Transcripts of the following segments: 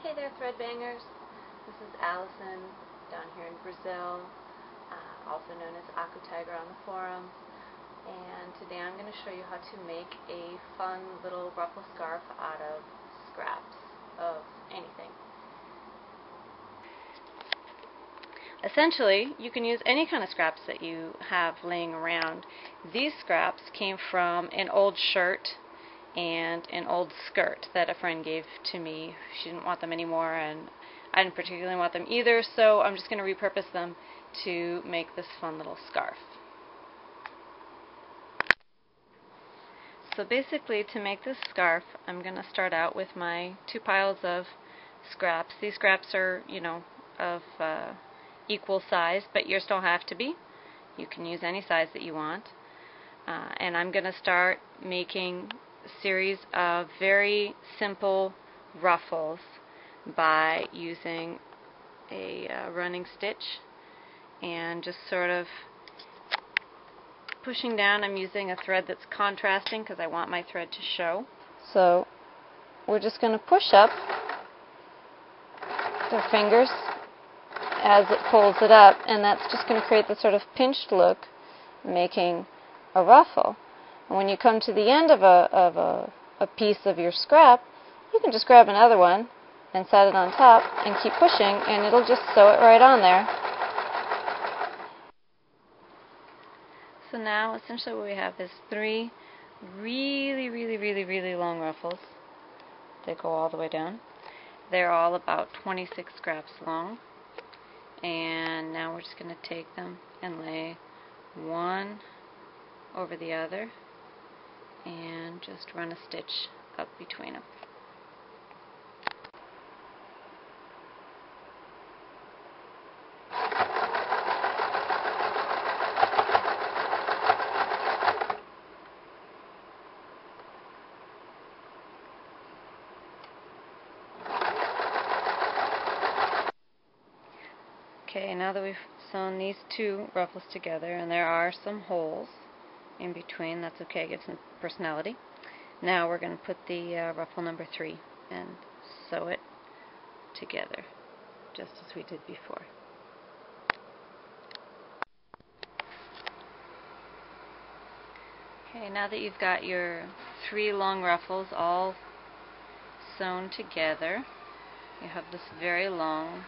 Hey there, thread bangers. This is Allison down here in Brazil, also known as Akutyger on the forum. And today I'm going to show you how to make a fun little ruffle scarf out of scraps of anything. Essentially, you can use any kind of scraps that you have laying around. These scraps came from an old shirt and an old skirt that a friend gave to me. She didn't want them anymore, and I didn't particularly want them either, so I'm just going to repurpose them to make this fun little scarf. So basically, to make this scarf, I'm going to start out with my two piles of scraps. These scraps are, of equal size, but yours don't have to be. You can use any size that you want. And I'm going to start making a series of very simple ruffles by using a running stitch and just sort of pushing down. I'm using a thread that's contrasting because I want my thread to show. So we're just going to push up with our fingers as it pulls it up, and that's just going to create this sort of pinched look, making a ruffle. And when you come to the end of a piece of your scrap, you can just grab another one and set it on top and keep pushing, and it'll just sew it right on there. So now essentially what we have is three really long ruffles. They go all the way down. They're all about 26 scraps long. And now we're just going to take them and lay one over the other and just run a stitch up between them. Okay, now that we've sewn these two ruffles together, and there are some holes in between, that's okay, it gives some personality. Now we're going to put the ruffle number 3 and sew it together, just as we did before. Okay, now that you've got your 3 long ruffles all sewn together, you have this very long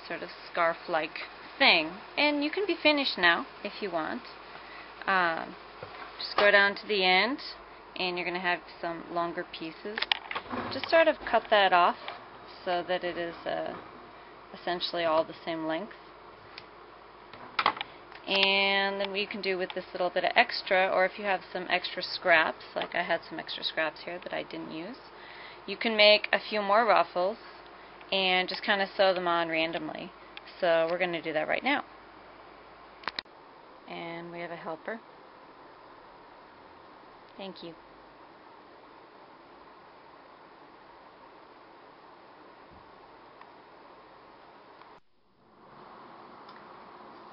sort of scarf-like thing, and you can be finished now if you want. Just go down to the end, and you're going to have some longer pieces. Just sort of cut that off so that it is essentially all the same length. And then what you can do with this little bit of extra, or if you have some extra scraps, like I had some extra scraps here that I didn't use, you can make a few more ruffles and just kind of sew them on randomly. So we're going to do that right now. And we have a helper. Thank you.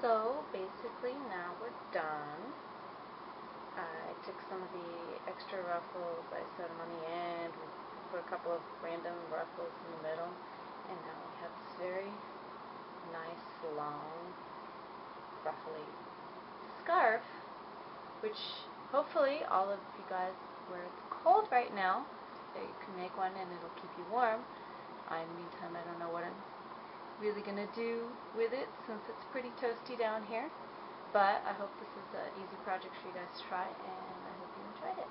So basically now we're done. I took some of the extra ruffles, I sewed them on the end, put a couple of random ruffles in the middle, and now we have this very nice long ruffly scarf, which hopefully all of you guys, where it's cold right now, you can make one and it'll keep you warm. In the meantime, I don't know what I'm really going to do with it since it's pretty toasty down here, but I hope this is an easy project for you guys to try, and I hope you enjoyed it.